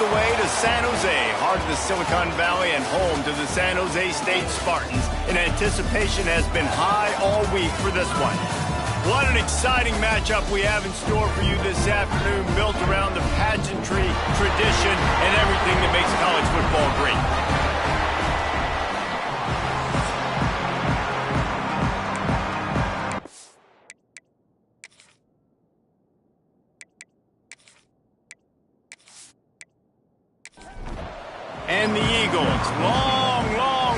the way to San Jose, heart of the Silicon Valley and home to the San Jose State Spartans. And anticipation has been high all week for this one. What an exciting matchup we have in store for you this afternoon, built around the pageantry, tradition, and everything that makes college football great. And the Eagles' long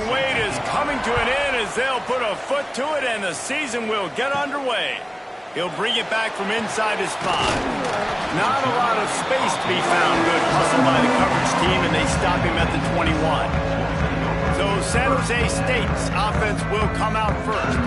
wait is coming to an end as they'll put a foot to it and the season will get underway. He'll bring it back from inside his 5. Not a lot of space to be found. Good hustle by the coverage team, and they stop him at the 21. So San Jose State's offense will come out first.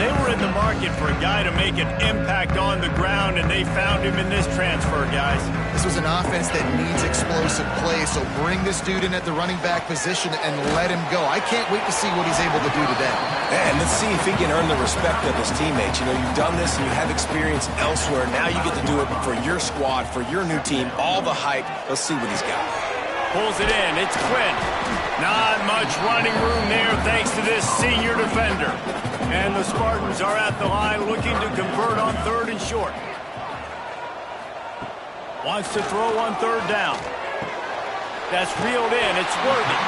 They were in the market for a guy to make an impact on the ground, and they found him in this transfer, guys. This was an offense that needs explosive play, so bring this dude in at the running back position and let him go. I can't wait to see what he's able to do today. And let's see if he can earn the respect of his teammates. You know, you've done this and you have experience elsewhere. Now you get to do it for your squad, for your new team, all the hype. Let's see what he's got. Pulls it in. It's Quinn. Not much running room there thanks to this senior defender. And the Spartans are at the line looking to convert on 3rd and short. Wants to throw on 3rd down. That's reeled in. It's Worthy.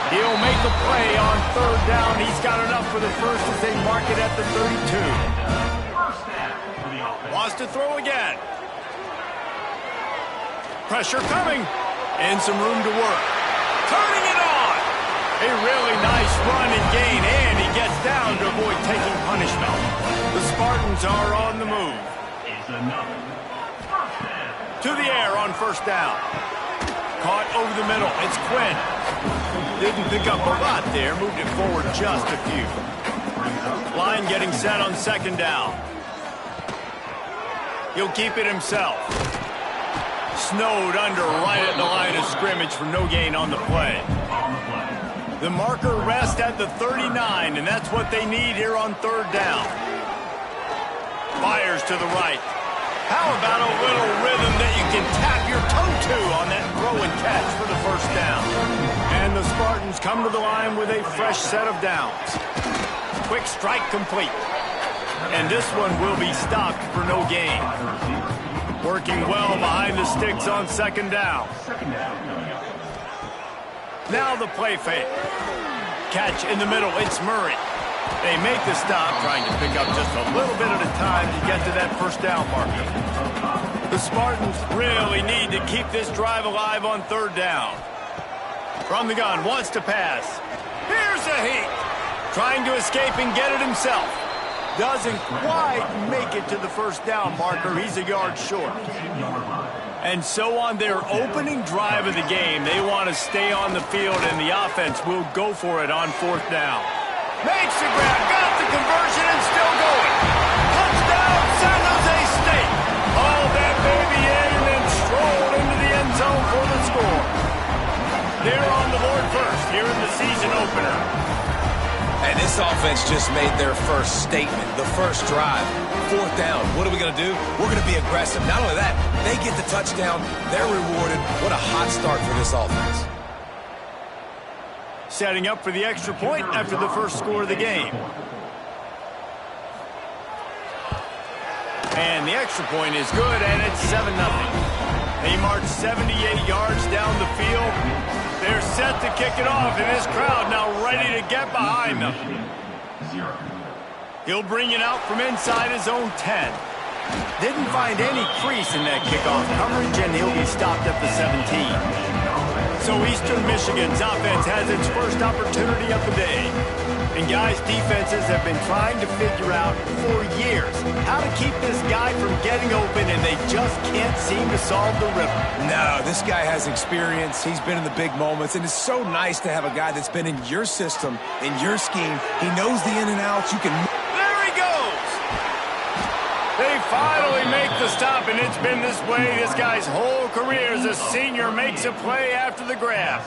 He'll make a play on 3rd down. He's got enough for the first as they mark it at the 32. Wants to throw again. Pressure coming. And some room to work. Turning it on. A really nice run and gain, and he gets down to avoid taking punishment. The Spartans are on the move. To the air on 1st down. Caught over the middle. It's Quinn. Didn't pick up a lot there. Moved it forward just a few. Line getting set on 2nd down. He'll keep it himself. Snowed under right at the line of scrimmage for no gain on the play. The marker rests at the 39, and that's what they need here on 3rd down. Fires to the right. How about a little rhythm that you can tap your toe to on that throw and catch for the 1st down? And the Spartans come to the line with a fresh set of downs. Quick strike complete. And this one will be stopped for no gain. Working well behind the sticks on 2nd down. Now the play fake. Catch in the middle. It's Murray. They make the stop, trying to pick up just a little bit at a time to get to that 1st down marker. The Spartans really need to keep this drive alive on 3rd down. From the gun, wants to pass. Here's a heat. Trying to escape and get it himself. Doesn't quite make it to the 1st down marker. He's a yard short. And so on their opening drive of the game, they want to stay on the field, and the offense will go for it on 4th down. Makes the grab, got the conversion, and still going. Touchdown, San Jose State. Hauled that baby in and then strolled into the end zone for the score. They're on the board first here in the season opener. And this offense just made their first statement, the first drive. 4th down. What are we going to do? We're going to be aggressive. Not only that, they get the touchdown. They're rewarded. What a hot start for this offense. Setting up for the extra point after the first score of the game. And the extra point is good, and it's 7-0. They march 78 yards down the field. They're set to kick it off, and this crowd now ready to get behind them. He'll bring it out from inside his own 10. Didn't find any crease in that kickoff coverage, and he'll be stopped at the 17. So Eastern Michigan's offense has its first opportunity of the day. And guys, defenses have been trying to figure out for years how to keep this guy from getting open, and they just can't seem to solve the riddle. No, this guy has experience. He's been in the big moments, and it's so nice to have a guy that's been in your system, in your scheme. He knows the in and outs. You can... There he goes! They finally make the the stop, and it's been this way this guy's whole career as a senior. Makes a play after the grab.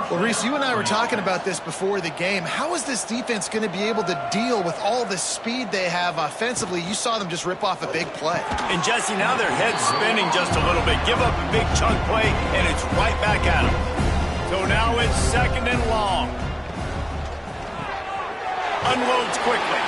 Well, Reese, you and I were talking about this before the game. How is this defense going to be able to deal with all the speed they have offensively? You saw them just rip off a big play. And, Jesse, now their head's spinning just a little bit. Give up a big chunk play, and it's right back at them. So now it's 2nd and long. Unloads quickly.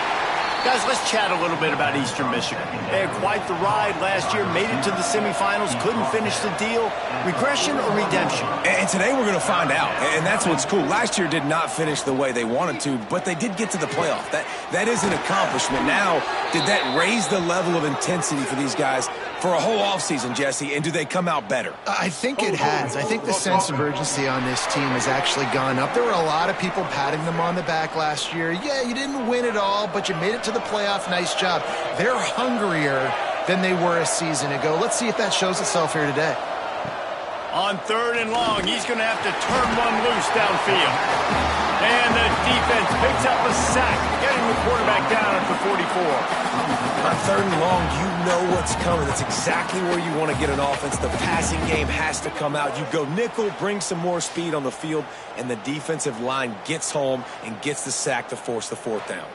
Guys, let's chat a little bit about Eastern Michigan. They had quite the ride last year, made it to the semifinals, couldn't finish the deal. Regression or redemption? And today we're going to find out, and that's what's cool. Last year did not finish the way they wanted to, but they did get to the playoff. That is an accomplishment. Now, did that raise the level of intensity for these guys for a whole offseason, Jesse, and do they come out better? I think it has. I think the sense of urgency on this team has actually gone up. There were a lot of people patting them on the back last year. Yeah, you didn't win it all, but you made it to the playoff. Nice job. They're hungrier than they were a season ago. Let's see if that shows itself here today. On 3rd and long, he's going to have to turn one loose downfield. And the defense picks up a sack, getting the quarterback down at the 44. On 3rd and long, you know what's coming. That's exactly where you want to get an offense. The passing game has to come out. You go nickel, bring some more speed on the field, and the defensive line gets home and gets the sack to force the 4th down.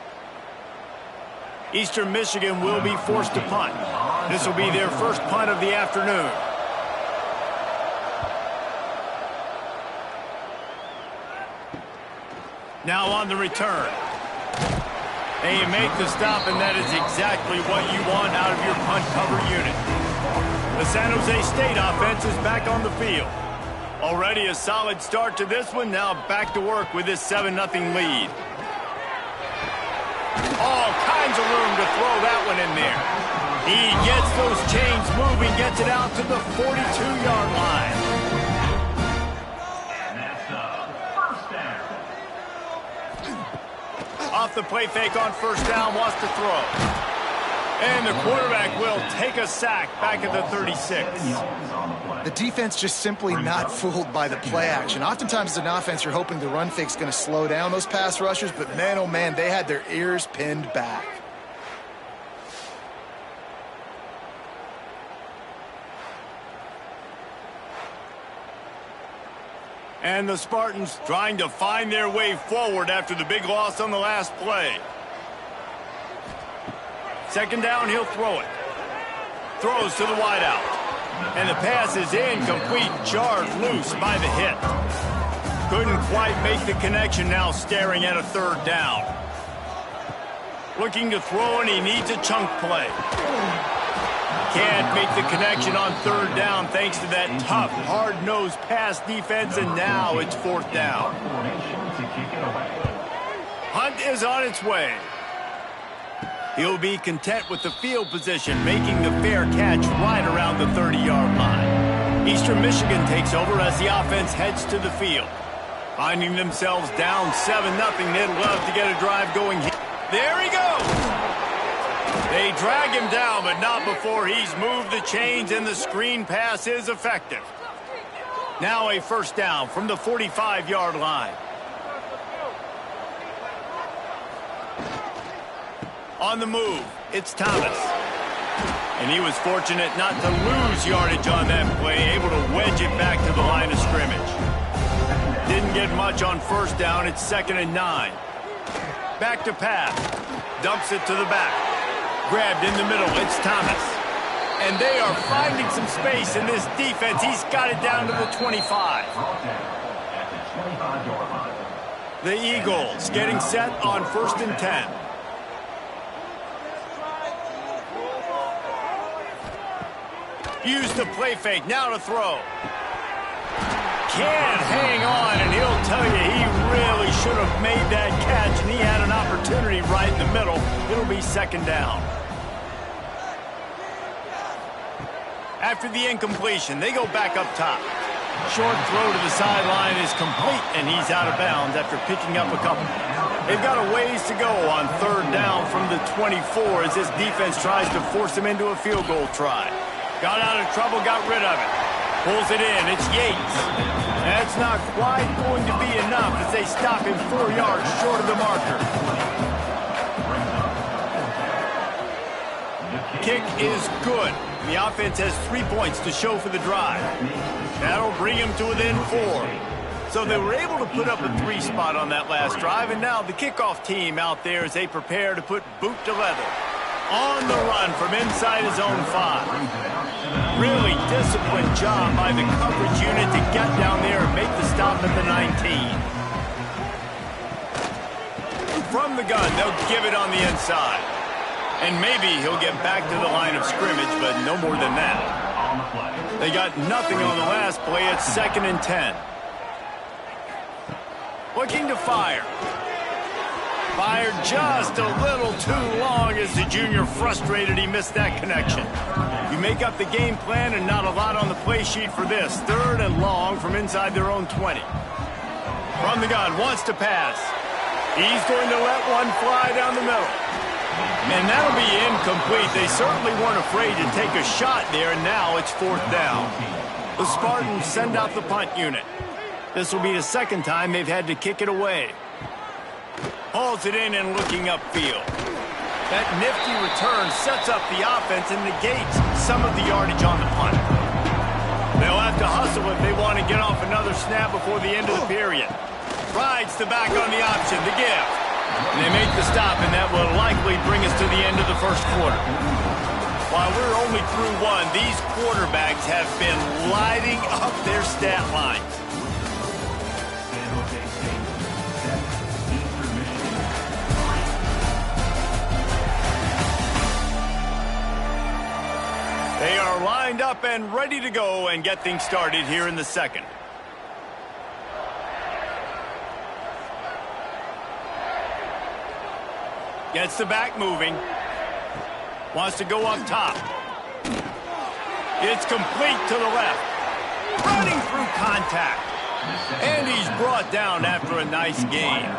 Eastern Michigan will be forced to punt. This will be their first punt of the afternoon. Now on the return. They make the stop, and that is exactly what you want out of your punt cover unit. The San Jose State offense is back on the field. Already a solid start to this one. Now back to work with this 7-0 lead. All kinds of room to throw that one in there. He gets those chains moving, gets it out to the 42-yard line. Off the play fake on 1st down, wants to throw. And the quarterback will take a sack back at the 36. The defense just simply not fooled by the play action. Oftentimes as an offense, you're hoping the run fake's going to slow down those pass rushers, but man, oh man, they had their ears pinned back. And the Spartans trying to find their way forward after the big loss on the last play. 2nd down, he'll throw it. Throws to the wideout. And the pass is incomplete, jarred loose by the hit. Couldn't quite make the connection, now staring at a 3rd down. Looking to throw, and he needs a chunk play. Can't make the connection on 3rd down thanks to that tough, hard-nosed pass defense, and now it's 4th down. Hunt is on its way. He'll be content with the field position, making the fair catch right around the 30-yard line. Eastern Michigan takes over as the offense heads to the field. Finding themselves down 7-0, they'd love to get a drive going here. There he goes! They drag him down, but not before he's moved the chains, and the screen pass is effective. Now a 1st down from the 45-yard line. On the move, it's Thomas. And he was fortunate not to lose yardage on that play, able to wedge it back to the line of scrimmage. Didn't get much on 1st down, it's 2nd and 9. Back to pass, dumps it to the back. Grabbed in the middle, it's Thomas. And they are finding some space in this defense. He's got it down to the 25. The Eagles getting set on 1st and 10. Use the play fake, now to throw. Can't hang on, and he'll tell you he really should have made that catch, and he had an opportunity right in the middle. It'll be 2nd down. After the incompletion, they go back up top. Short throw to the sideline is complete, and he's out of bounds after picking up a couple. They've got a ways to go on 3rd down from the 24 as this defense tries to force him into a field goal try. Got out of trouble, got rid of it. Pulls it in, it's Yates. That's not quite going to be enough as they stop him 4 yards short of the marker. Kick is good. And the offense has 3 points to show for the drive. That'll bring them to within 4. So they were able to put up a 3 spot on that last drive, and now the kickoff team out there as they prepare to put boot to leather. On the run from inside his own 5. Really disciplined job by the coverage unit to get down there and make the stop at the 19. From the gun, they'll give it on the inside. And maybe he'll get back to the line of scrimmage, but no more than that. They got nothing on the last play. It's 2nd and 10. Looking to fire. Fired just a little too long as the junior frustrated he missed that connection. You make up the game plan and not a lot on the play sheet for this. 3rd and long from inside their own 20. From the gun, wants to pass. He's going to let one fly down the middle. And that'll be incomplete. They certainly weren't afraid to take a shot there, and now it's 4th down. The Spartans send out the punt unit. This will be the 2nd time they've had to kick it away. Hauls it in and looking upfield. That nifty return sets up the offense and negates some of the yardage on the punt. They'll have to hustle if they want to get off another snap before the end of the period. Rides the back on the option, the give. And they make the stop, and that will likely bring us to the end of the first quarter. While we're only through 1, these quarterbacks have been lighting up their stat lines. They are lined up and ready to go and get things started here in the 2nd. Gets the back moving. Wants to go up top. It's complete to the left. Running through contact. And he's brought down after a nice gain.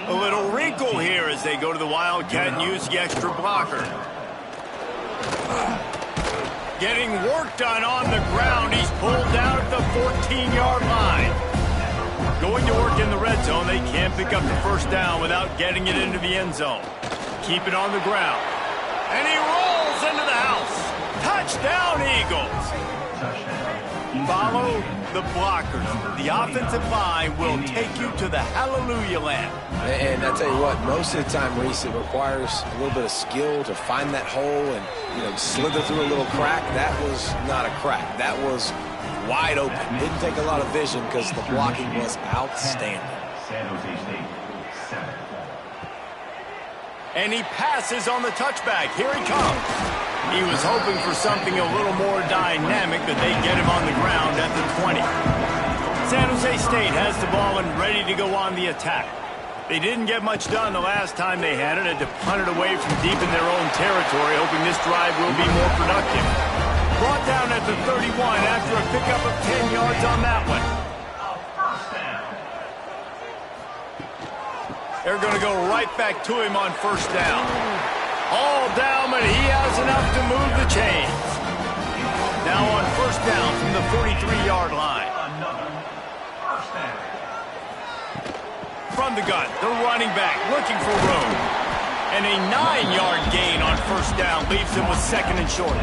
A little wrinkle here as they go to the Wildcat and use the extra blocker. Getting work done on the ground. He's pulled down at the 14-yard line. Going to work in the red zone. They can't pick up the 1st down without getting it into the end zone. Keep it on the ground. And he rolls into the house. Touchdown, Eagles. Follow the blockers. The offensive line will take you to the hallelujah land. And I tell you what, most of the time, Reese, it requires a little bit of skill to find that hole and, slither through a little crack. That was not a crack. That was wide open. Didn't take a lot of vision because the blocking was outstanding. And he passes on the touchback. Here he comes. He was hoping for something a little more dynamic, but they get him on the ground at the 20. San Jose State has the ball and ready to go on the attack. They didn't get much done the last time they had it. Had to punt it away from deep in their own territory, hoping this drive will be more productive. Brought down at the 31 after a pickup of 10 yards on that one. They're going to go right back to him on 1st down. All down, but he has enough to move the chains. Now on 1st down from the 43-yard line. From the gun, the running back looking for room. And a 9-yard gain on 1st down leaves him with 2nd and short.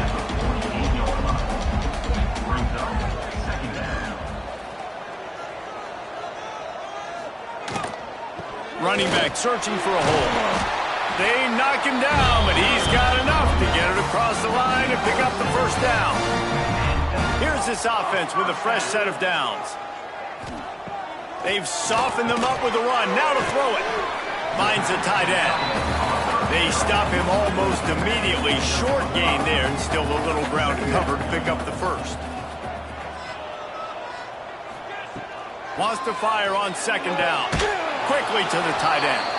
Running back searching for a hole. They knock him down, but he's got enough to get it across the line and pick up the 1st down. Here's this offense with a fresh set of downs. They've softened them up with a run. Now to throw it. Finds a tight end. They stop him almost immediately. Short gain there, and still a little ground to cover to pick up the 1st. Wants to fire on 2nd down. Quickly to the tight end.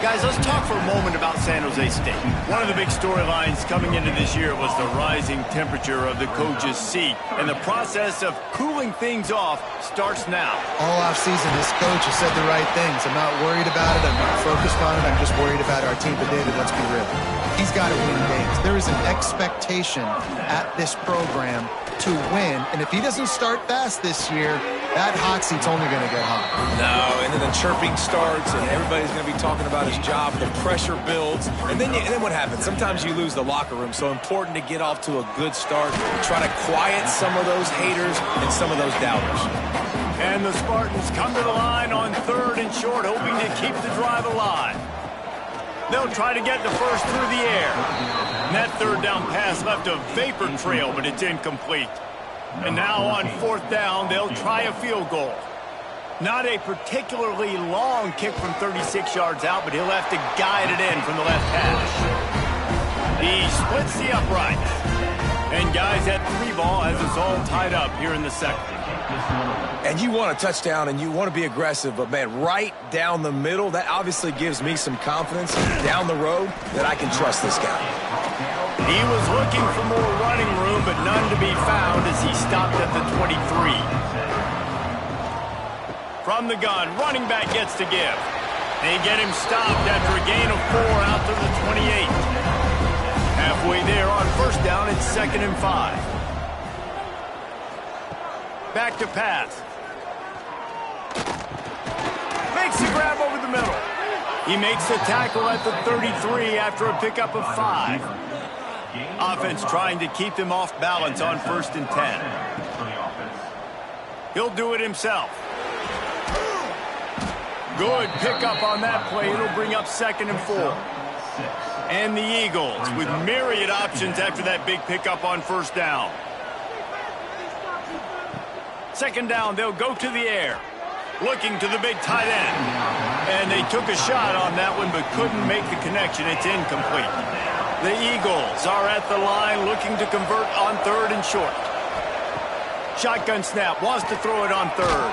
Guys, let's talk for a moment about San Jose State. One of the big storylines coming into this year was the rising temperature of the coach's seat, and the process of cooling things off starts now. All offseason, this coach has said the right things. I'm not worried about it. I'm not focused on it. I'm just worried about our team. But, David, let's be real. He's got to win games. There is an expectation at this program to win, and if he doesn't start fast this year, That hot seat's only going to get hot. No, and then the chirping starts, and everybody's going to be talking about his job. The pressure builds, and then what happens? Sometimes you lose the locker room, so important to get off to a good start. Try to quiet some of those haters and some of those doubters. And the Spartans come to the line on 3rd and short, hoping to keep the drive alive. They'll try to get the first through the air. And that 3rd down pass left a vapor trail, but it's incomplete. And now on 4th down, they'll try a field goal. Not a particularly long kick from 36 yards out, but he'll have to guide it in from the left hash. He splits the upright. And guys, that 3 ball has us all tied up here in the second. And you want a touchdown and you want to be aggressive, but man, right down the middle, that obviously gives me some confidence down the road that I can trust this guy. He was looking for more running room, but none to be found as he stopped at the 23. From the gun, running back gets to give. They get him stopped after a gain of 4 out to the 28. Halfway there on 1st down, it's 2nd and 5. Back to pass. Makes the grab over the middle. He makes the tackle at the 33 after a pickup of 5. Offense trying to keep him off balance on 1st and 10. He'll do it himself. Good pickup on that play. It'll bring up 2nd and 4. And the Eagles with myriad options after that big pickup on 1st down. 2nd down, they'll go to the air. Looking to the big tight end. And they took a shot on that one but couldn't make the connection. It's incomplete. The Eagles are at the line looking to convert on 3rd and short. Shotgun snap, wants to throw it on 3rd.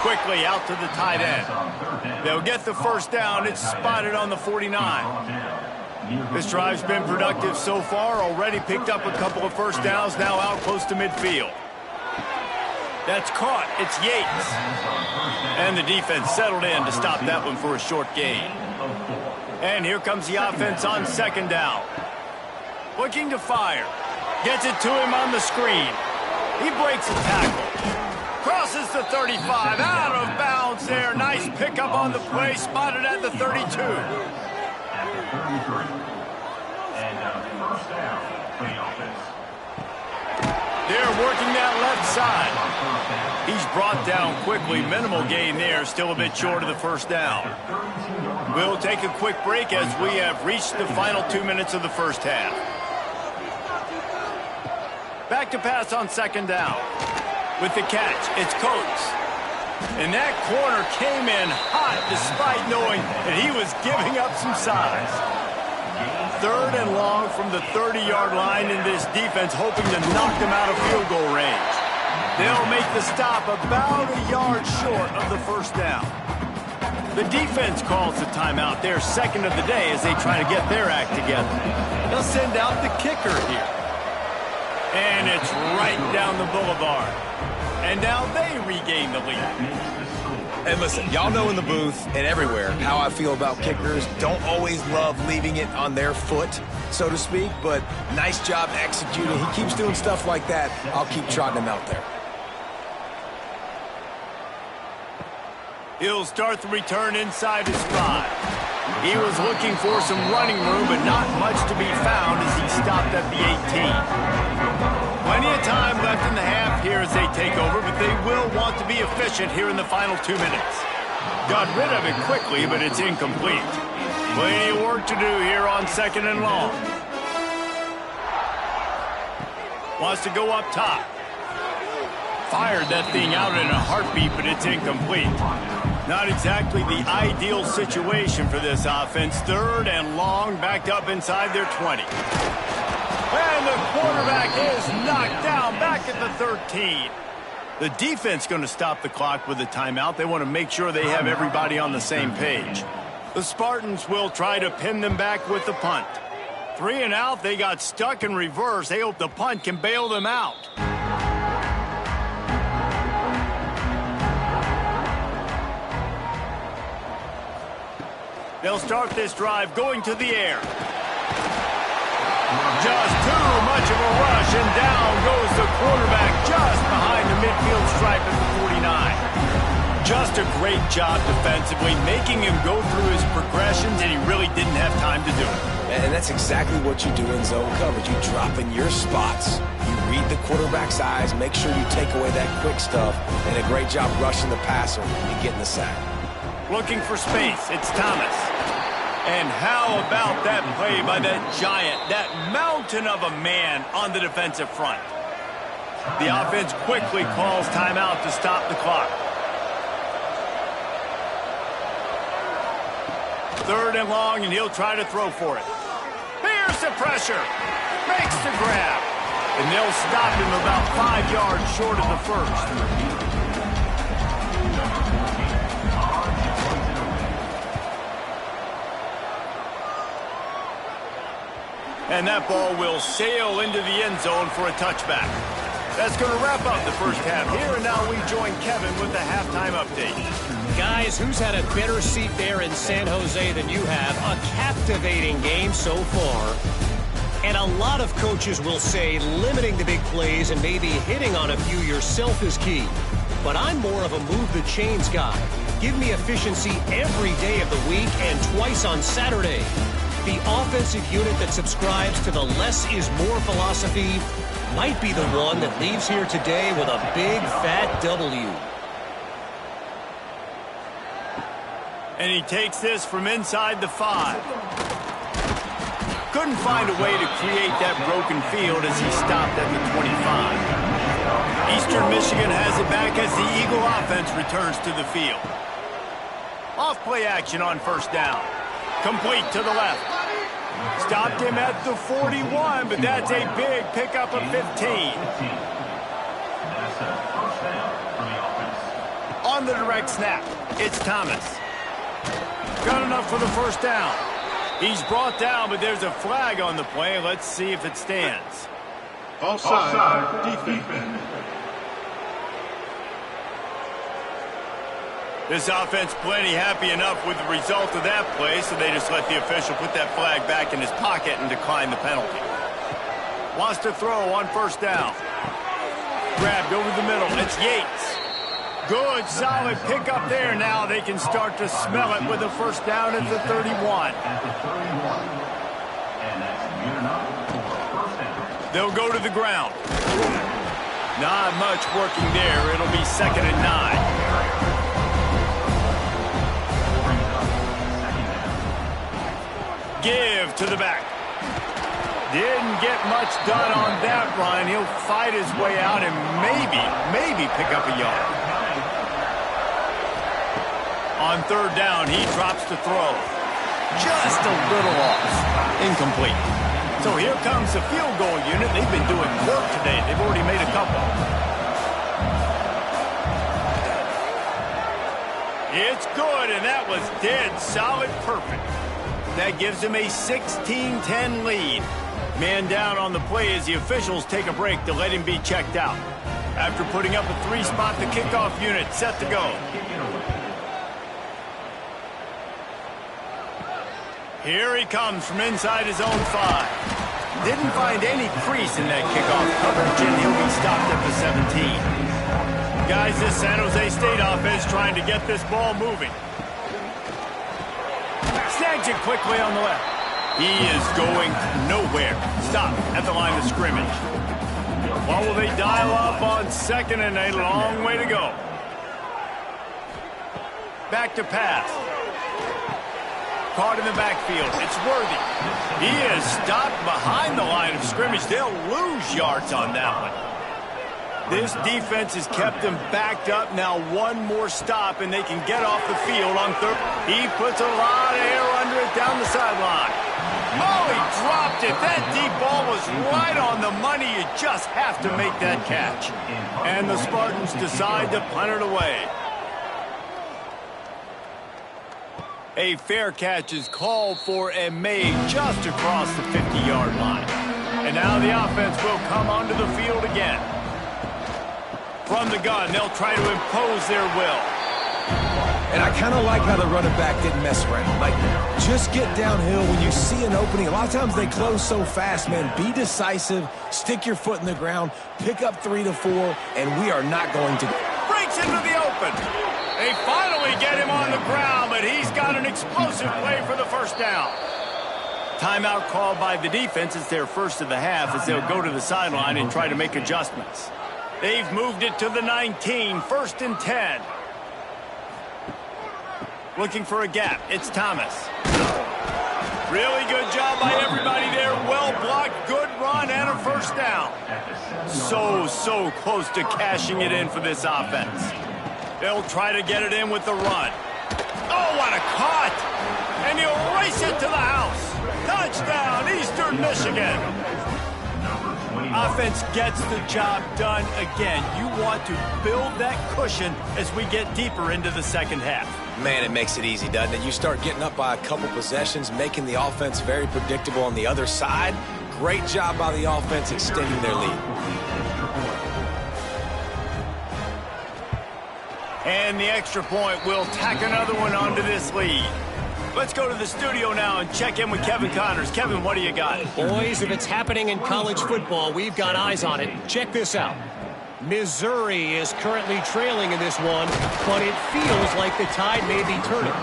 Quickly out to the tight end. They'll get the 1st down. It's spotted on the 49. This drive's been productive so far. Already picked up a couple of 1st downs, now out close to midfield. That's caught. It's Yates. And the defense settled in to stop that one for a short gain. And here comes the offense on 2nd down. Looking to fire. Gets it to him on the screen. He breaks a tackle. Crosses the 35. Out of bounds there. Nice pickup on the play. Spotted at the 32. And 1st down for the offense. They're working that left side. He's brought down quickly. Minimal gain there. Still a bit short of the 1st down. We'll take a quick break as we have reached the final 2 minutes of the 1st half. Back to pass on 2nd down. With the catch, it's Coates. And that corner came in hot despite knowing that he was giving up some size. 3rd and long from the 30-yard line, in this defense hoping to knock them out of field goal range. They'll make the stop about a yard short of the 1st down. The defense calls the timeout, their 2nd of the day, as they try to get their act together. They'll send out the kicker here. And it's right down the boulevard. And now they regain the lead. And listen, y'all know in the booth and everywhere how I feel about kickers. Don't always love leaving it on their foot, so to speak, but nice job executing. He keeps doing stuff like that. I'll keep trotting him out there. He'll start the return inside his 5. He was looking for some running room, but not much to be found as he stopped at the 18. Plenty of time left in the half here as they take over, but they will want to be efficient here in the final 2 minutes. Got rid of it quickly, but it's incomplete. Plenty of work to do here on 2nd and long. Wants to go up top. Fired that thing out in a heartbeat, but it's incomplete. Not exactly the ideal situation for this offense. 3rd and long, backed up inside their 20. And the quarterback is knocked down back at the 13. The defense going to stop the clock with a timeout. They want to make sure they have everybody on the same page. The Spartans will try to pin them back with the punt. 3 and out, they got stuck in reverse. They hope the punt can bail them out. They'll start this drive going to the air. Just too much of a rush, and down goes the quarterback just behind the midfield stripe at the 49. Just a great job defensively, making him go through his progressions, and he really didn't have time to do it. And that's exactly what you do in zone coverage. You drop in your spots. You read the quarterback's eyes, make sure you take away that quick stuff, and a great job rushing the passer and getting the sack. Looking for space, it's Thomas. And how about that play by that giant, that mountain of a man on the defensive front? The offense quickly calls timeout to stop the clock. 3rd and long, and he'll try to throw for it. Here's the pressure. Makes the grab. And they'll stop him about 5 yards short of the first. And that ball will sail into the end zone for a touchback. That's going to wrap up the first half here, and now we join Kevin with the halftime update. Guys, who's had a better seat there in San Jose than you have? A captivating game so far. And a lot of coaches will say limiting the big plays and maybe hitting on a few yourself is key. But I'm more of a move the chains guy. Give me efficiency every day of the week and twice on Saturday. The offensive unit that subscribes to the less is more philosophy might be the one that leaves here today with a big fat W. And he takes this from inside the 5. Couldn't find a way to create that broken field as he stopped at the 25. Eastern Michigan has it back as the Eagle offense returns to the field. Off-play action on 1st down. Complete to the left. Stopped him at the 41, but that's a big pickup of 15. On the direct snap, it's Thomas. Got enough for the 1st down. He's brought down, but there's a flag on the play. Let's see if it stands. Offside, defense. This offense plenty happy enough with the result of that play, so they just let the official put that flag back in his pocket and decline the penalty. Wants to throw on 1st down. Grabbed over the middle. It's Yates. Good, solid pickup there. Now they can start to smell it with a 1st down at the 31. They'll go to the ground. Not much working there. It'll be 2nd and 9. Give to the back. Didn't get much done on that run. He'll fight his way out and maybe pick up a yard. On 3rd down, he drops to throw. Just a little off. Incomplete. So here comes the field goal unit. They've been doing work today. They've already made a couple. It's good, and that was dead solid perfect. That gives him a 16-10 lead. Man down on the play as the officials take a break to let him be checked out. After putting up a 3-spot, the kickoff unit set to go. Here he comes from inside his own 5. Didn't find any crease in that kickoff coverage, and he'll be stopped at the 17. Guys, this San Jose State offense trying to get this ball moving. Snags it quickly on the left. He is going nowhere. Stop at the line of scrimmage. What will they dial up on 2nd and a long way to go? Back to pass. Caught in the backfield. It's Worthy. He is stopped behind the line of scrimmage. They'll lose yards on that one. This defense has kept them backed up. Now one more stop, and they can get off the field on 3rd. He puts a lot of air under it down the sideline. Oh, he dropped it. That deep ball was right on the money. You just have to make that catch. And the Spartans decide to punt it away. A fair catch is called for and made just across the 50-yard line. And now the offense will come onto the field again. From the gun, they'll try to impose their will. And I kind of like how the running back didn't mess around. Like, just get downhill when you see an opening. A lot of times they close so fast, man. Be decisive, stick your foot in the ground, pick up 3 to 4, and we are not going to... Breaks into the open. They finally get him on the ground, but he's got an explosive play for the first down. Timeout called by the defense. It's their first of the half as they'll go to the sideline and try to make adjustments. They've moved it to the 19, 1st and 10. Looking for a gap. It's Thomas. Really good job by everybody there. Well blocked, good run, and a first down. So close to cashing it in for this offense. They'll try to get it in with the run. Oh, what a cut! And he'll race it to the house. Touchdown, Eastern Michigan. Offense gets the job done again. You want to build that cushion as we get deeper into the second half. Man, it makes it easy, doesn't it? You start getting up by a couple possessions, making the offense very predictable on the other side. Great job by the offense extending their lead. And the extra point will tack another one onto this lead. Let's go to the studio now and check in with Kevin Connors. Kevin, what do you got? Boys, if it's happening in college football, we've got eyes on it. Check this out. Missouri is currently trailing in this one, but it feels like the tide may be turning.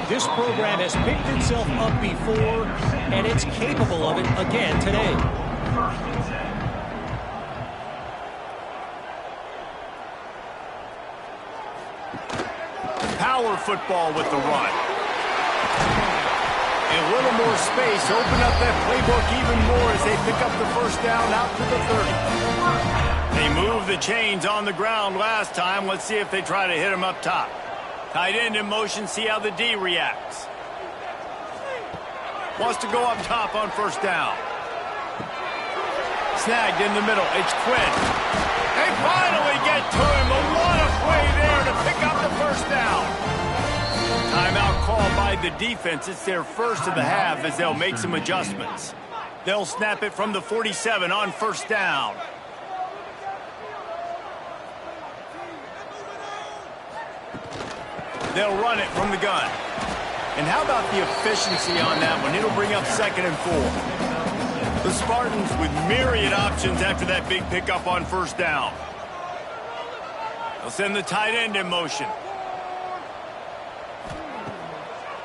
This program has picked itself up before, and it's capable of it again today. Power football with the run. A little more space, open up that playbook even more as they pick up the first down out to the 30. They moved the chains on the ground last time. Let's see if they try to hit him up top. Tight end in motion, see how the D reacts. Wants to go up top on first down. Snagged in the middle, it's Quinn. They finally get to him, but what a play there to pick up the first down. Timeout called by the defense. It's their first of the half as they'll make some adjustments. They'll snap it from the 47 on first down. They'll run it from the gun. And how about the efficiency on that one? It'll bring up 2nd and 4. The Spartans with myriad options after that big pickup on first down. They'll send the tight end in motion.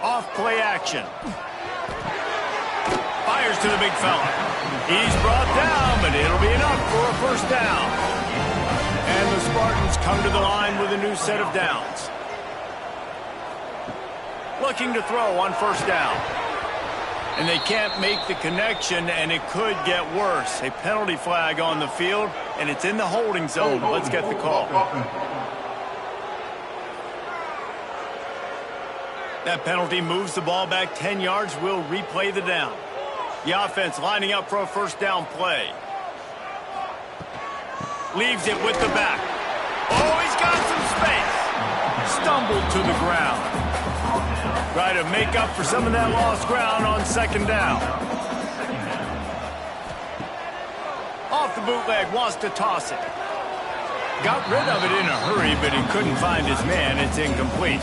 Off play action. Fires to the big fella. He's brought down, but it'll be enough for a first down. And the Spartans come to the line with a new set of downs. Looking to throw on first down. And they can't make the connection, and it could get worse. A penalty flag on the field, and it's in the holding zone. Let's get the call. That penalty moves the ball back 10 yards. We'll replay the down. The offense lining up for a first down play. Leaves it with the back. Oh, he's got some space. Stumbled to the ground. Try to make up for some of that lost ground on second down. Off the bootleg, wants to toss it. Got rid of it in a hurry, but he couldn't find his man. It's incomplete.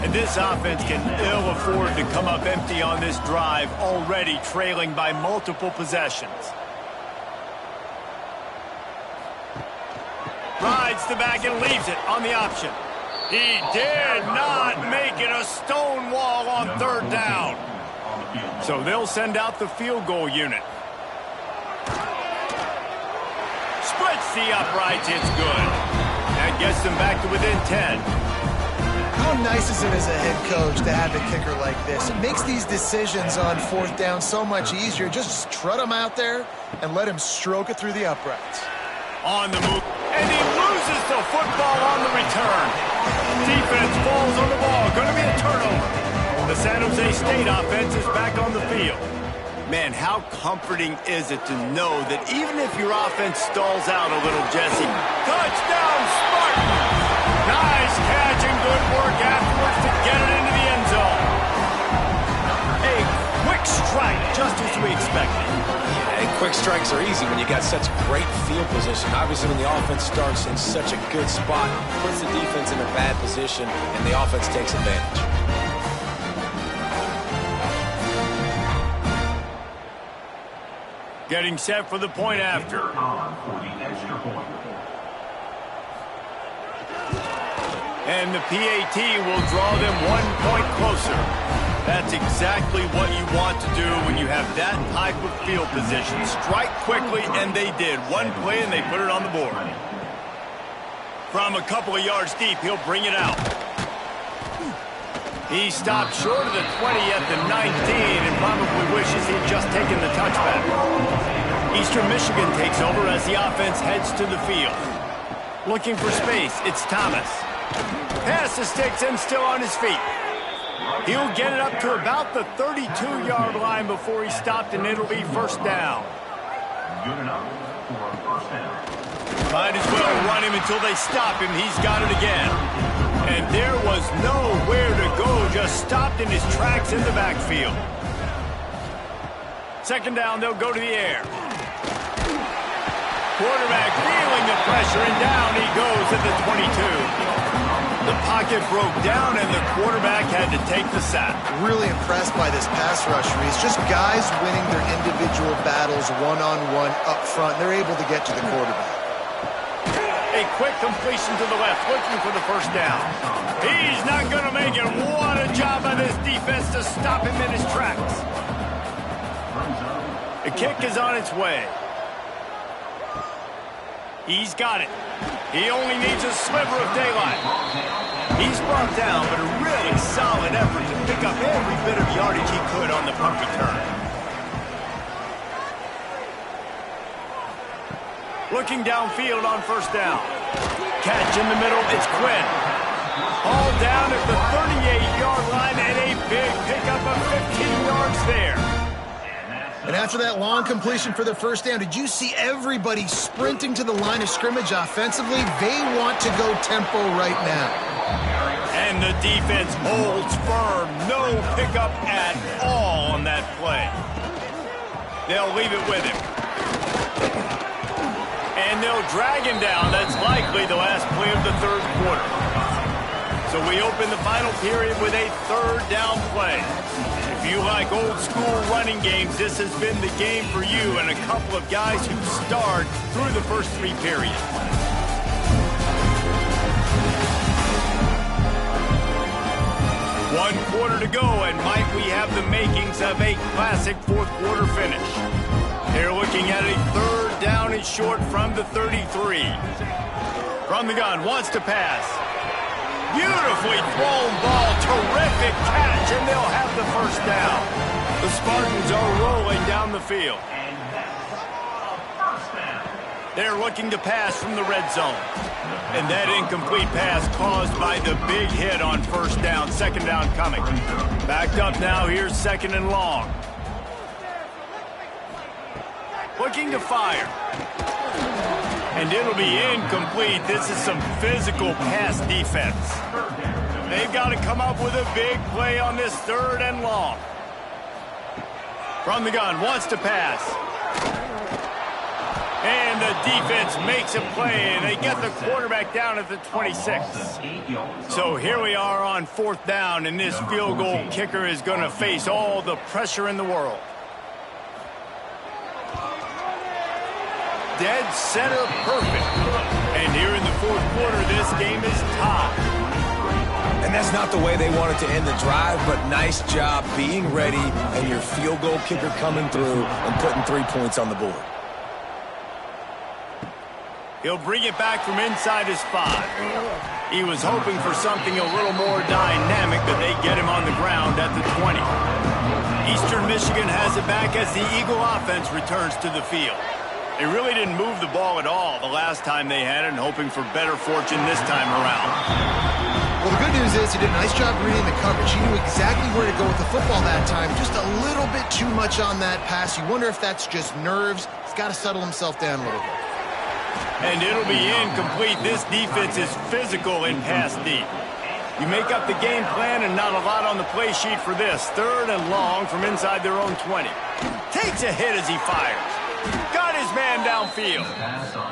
And this offense can ill afford to come up empty on this drive, already trailing by multiple possessions. Rides the back and leaves it on the option. He did not make it a stone wall on third down. So they'll send out the field goal unit. Splits the uprights, it's good. That gets them back to within 10. How nice is it as a head coach to have a kicker like this? It makes these decisions on fourth down so much easier. Just trot him out there and let him stroke it through the uprights. On the move, and he loses the football on the return. Defense falls on the ball. Going to be a turnover. The San Jose State offense is back on the field. Man, how comforting is it to know that even if your offense stalls out a little, Jesse, touchdown Spartans! Nice catch and good work afterwards to get it into the end zone. A quick strike, just as we expected. And quick strikes are easy when you got such great field position. Obviously, when the offense starts in such a good spot, puts the defense in a bad position, and the offense takes advantage. Getting set for the point after. And the PAT will draw them 1 point closer. That's exactly what you want to do when you have that type of field position. Strike quickly, and they did. One play, and they put it on the board. From a couple of yards deep, he'll bring it out. He stopped short of the 20 at the 19 and probably wishes he'd just taken the touchback. Eastern Michigan takes over as the offense heads to the field. Looking for space, it's Thomas. Pass to Stigson, still on his feet. He'll get it up to about the 32-yard line before he's stopped, and it'll be first down. Good enough for a first down. Might as well run him until they stop him. He's got it again. And there was nowhere to go, just stopped in his tracks in the backfield. Second down, they'll go to the air. Quarterback feeling the pressure, and down he goes at the 22. The pocket broke down, and the quarterback had to take the sack. Really impressed by this pass rush, Reese. Just guys winning their individual battles one-on-one up front. They're able to get to the quarterback. A quick completion to the left, looking for the first down. He's not going to make it. What a job by this defense to stop him in his tracks. The kick is on its way. He's got it. He only needs a sliver of daylight. He's brought down, but a really solid effort to pick up every bit of yardage he could on the punt return. Looking downfield on first down. Catch in the middle, it's Quinn. All down at the 38-yard line, and a big pickup of 15 yards there. And after that long completion for the first down, did you see everybody sprinting to the line of scrimmage offensively? They want to go tempo right now. And the defense holds firm. No pickup at all on that play. They'll leave it with him. And they'll drag him down. That's likely the last play of the third quarter. So we open the final period with a third down play. If you like old school running games, this has been the game for you and a couple of guys who starred through the first three periods. One quarter to go, and might we have the makings of a classic fourth quarter finish. They're looking at a third down and short from the 33. From the gun, wants to pass. Beautifully thrown ball, terrific catch, and they'll have the first down. The Spartans are rolling down the field. They're looking to pass from the red zone. And that incomplete pass caused by the big hit on first down. Second down coming. Backed up now, here's second and long. Looking to fire. And it'll be incomplete. This is some physical pass defense. They've got to come up with a big play on this third and long. From the gun, wants to pass. And the defense makes a play, and they get the quarterback down at the 26. So here we are on fourth down, and this field goal kicker is going to face all the pressure in the world. Dead center perfect. And here in the fourth quarter, this game is tied. And that's not the way they wanted to end the drive, but nice job being ready and your field goal kicker coming through and putting 3 points on the board. He'll bring it back from inside his 5. He was hoping for something a little more dynamic, but they get him on the ground at the 20. Eastern Michigan has it back as the Eagle offense returns to the field. They really didn't move the ball at all the last time they had it, and hoping for better fortune this time around. Well, the good news is he did a nice job reading the coverage. He knew exactly where to go with the football that time. Just a little bit too much on that pass. You wonder if that's just nerves. He's got to settle himself down a little bit. And it'll be incomplete. This defense is physical in pass deep. You make up the game plan and not a lot on the play sheet for this. Third and long from inside their own 20. Takes a hit as he fires. Got his man downfield.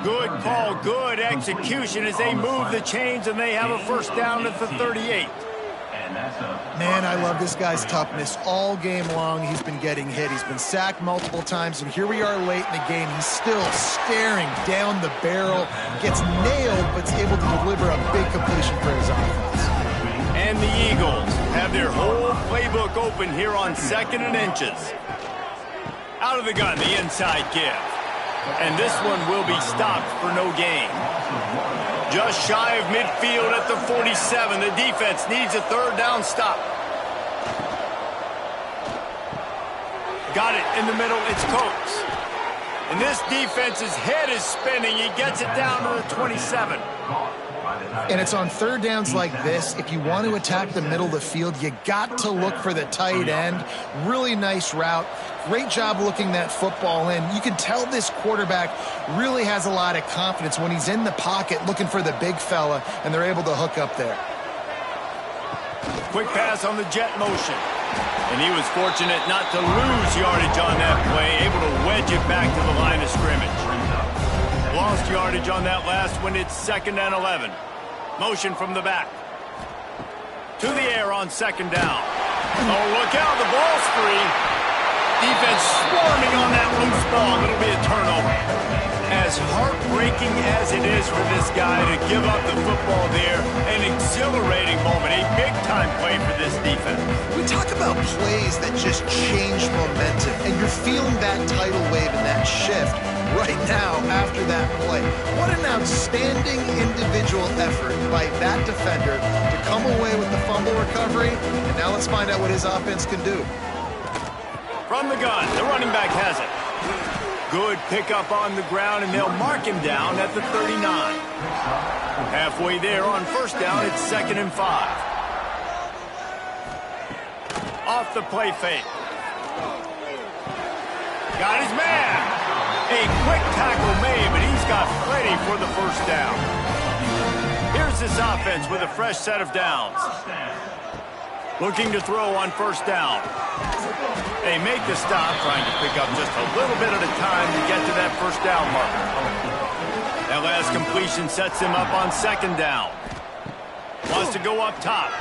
Good call, good execution as they move the chains, and they have a first down at the 38. Man, I love this guy's toughness. All game long, he's been getting hit. He's been sacked multiple times, and here we are late in the game. He's still staring down the barrel, gets nailed, but's able to deliver a big completion for his offense. And the Eagles have their whole playbook open here on 2nd and inches. Out of the gun, the inside give. And this one will be stopped for no gain. Just shy of midfield at the 47. The defense needs a 3rd down stop. Got it in the middle. It's Coates. And this defense's head is spinning. He gets it down to the 27. And it's on 3rd downs like this. If you want to attack the middle of the field, you got to look for the tight end. Really nice route. Great job looking that football in. You can tell this quarterback really has a lot of confidence when he's in the pocket looking for the big fella, and they're able to hook up there. Quick pass on the jet motion. And he was fortunate not to lose yardage on that play, able to wedge it back to the line of scrimmage. Lost yardage on that last one. It's 2nd and 11. Motion from the back. To the air on 2nd down. Oh, look out. The ball's free. Defense swarming on that loose ball. It'll be a turnover. As heartbreaking as it is for this guy to give up the football there, an exhilarating moment, a big-time play for this defense. We talk about plays that just change momentum, and you're feeling that tidal wave and that shift right now after that play. What an outstanding individual effort by that defender to come away with the fumble recovery, and now let's find out what his offense can do. From the gun, the running back has it. Good pickup on the ground, and they'll mark him down at the 39. Halfway there on 1st down, it's 2nd and 5. Off the play fake. Got his man. A quick tackle made, but he's got plenty for the 1st down. Here's this offense with a fresh set of downs. Looking to throw on 1st down. They make the stop, trying to pick up just a little bit at a time to get to that 1st down marker. That last completion sets him up on 2nd down. Wants to go up top.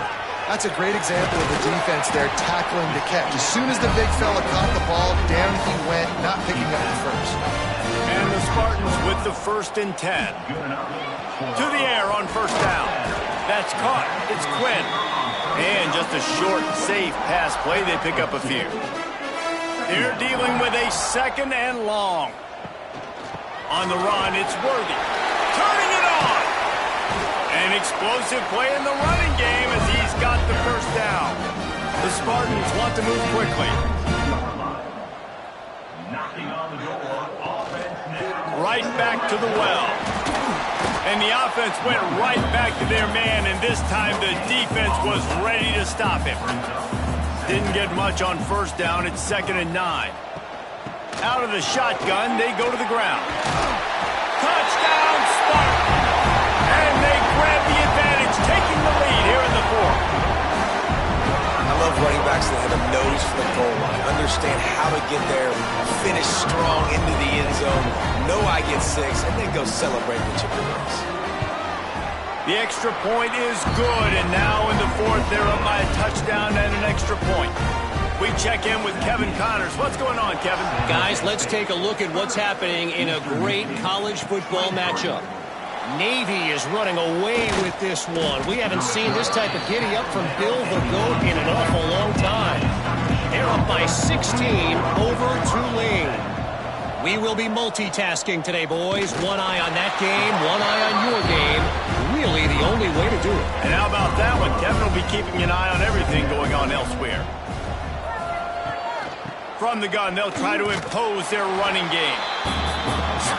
That's a great example of the defense there tackling to catch. As soon as the big fella caught the ball, down he went, not picking up the first. And the Spartans with the 1st and 10. To the air on 1st down. That's caught. It's Quinn. And just a short, safe pass play. They pick up a few. They're dealing with a 2nd and long. On the run, it's Worthy. Turning it on. An explosive play in the running game as he's got the 1st down. The Spartans want to move quickly. Right back to the well. And the offense went right back to their man, and this time the defense was ready to stop him. Didn't get much on 1st down. It's 2nd and 9. Out of the shotgun, they go to the ground. Touchdown, Spartans! And they grab the advantage, taking the lead here in the 4th. I love running backs that have a nose for the goal line. Understand how to get there, finish strong into the end zone, know I get 6, and then go celebrate the chicken wings. The extra point is good, and now in the 4th, they're up by a touchdown and an extra point. We check in with Kevin Connors. What's going on, Kevin? Guys, let's take a look at what's happening in a great college football matchup. Navy is running away with this one. We haven't seen this type of giddy-up from Bill the Goat in an awful long time. They're up by 16 over Tulane. We will be multitasking today, boys. One eye on that game, one eye on your game. Really the only way to do it. And how about that one? Kevin will be keeping an eye on everything going on elsewhere. From the gun, they'll try to impose their running game.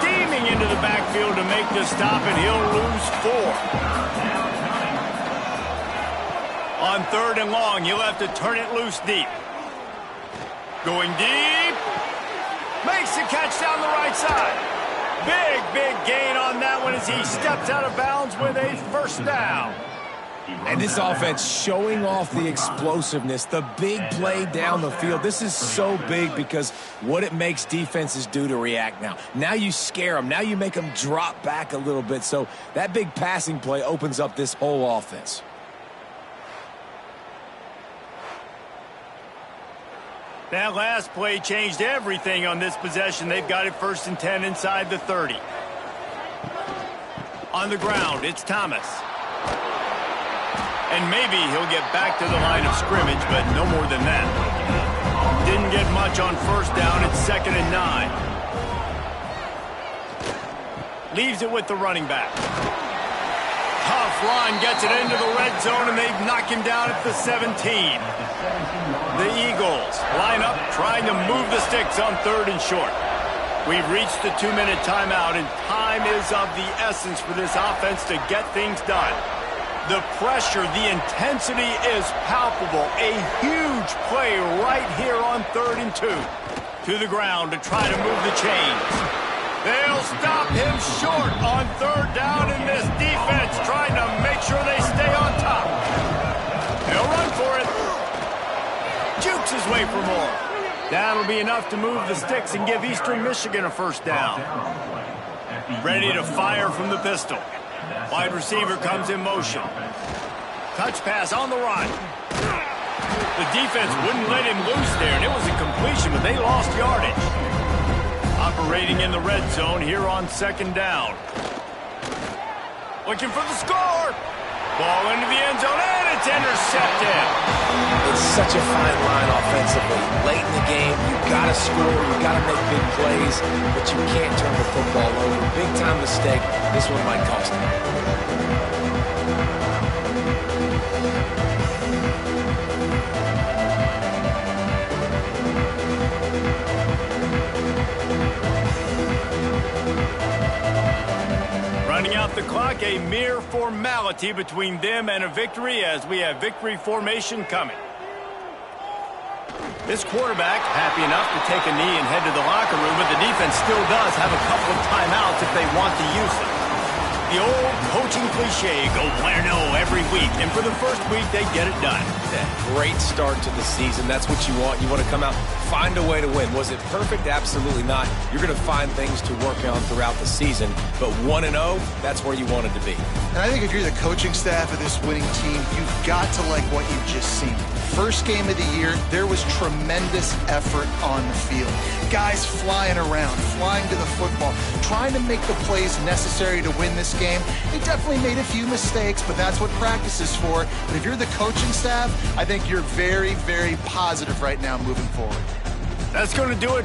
Steaming into the backfield to make the stop, and he'll lose 4. On 3rd and long, he'll have to turn it loose deep. Going deep. Makes the catch down the right side. Big gain on that one as he steps out of bounds with a 1st down. And this offense showing off the explosiveness, the big play down the field. This is so big because what it makes defenses do to react now. Now you scare them. Now you make them drop back a little bit. So that big passing play opens up this whole offense. That last play changed everything on this possession. They've got it 1st and 10 inside the 30. On the ground, it's Thomas. And maybe he'll get back to the line of scrimmage, but no more than that. Didn't get much on 1st down. It's 2nd and 9. Leaves it with the running back. Tough run, gets it into the red zone, and they knock him down at the 17. The Eagles line up trying to move the sticks on 3rd and short. We've reached the 2-minute timeout, and time is of the essence for this offense to get things done. The pressure, the intensity is palpable. A huge play right here on 3rd and 2. To the ground to try to move the chains. They'll stop him short on 3rd down, and this defense trying to make sure they stay on top. They'll run for it. Jukes his way for more. That'll be enough to move the sticks and give Eastern Michigan a 1st down. Ready to fire from the pistol. Wide receiver comes in motion. Touch pass on the run. The defense wouldn't let him loose there, and it was a completion, but they lost yardage. Operating in the red zone here on 2nd down. Looking for the score. Ball into the end zone, and it's intercepted. It's such a fine line offensively. Late in the game, you've got to score, you've got to make big plays, but you can't turn the football over. Big-time mistake. This one might cost them. Running out the clock, a mere formality between them and a victory as we have victory formation coming. This quarterback happy enough to take a knee and head to the locker room, but the defense still does have a couple of timeouts if they want to use them. The old coaching cliche, go play or no every week, and for the first week they get it done. Yeah, great start to the season. That's what you want. You want to come out, find a way to win. Was it perfect? Absolutely not. You're going to find things to work on throughout the season, but 1-0, that's where you wanted to be. And I think if you're the coaching staff of this winning team, you've got to like what you've just seen. First game of the year, there was tremendous effort on the field. Guys flying around, flying to the football, trying to make the plays necessary to win this game. They definitely made a few mistakes, but that's what practice is for. But if you're the coaching staff, I think you're very, very positive right now moving forward. That's going to do it.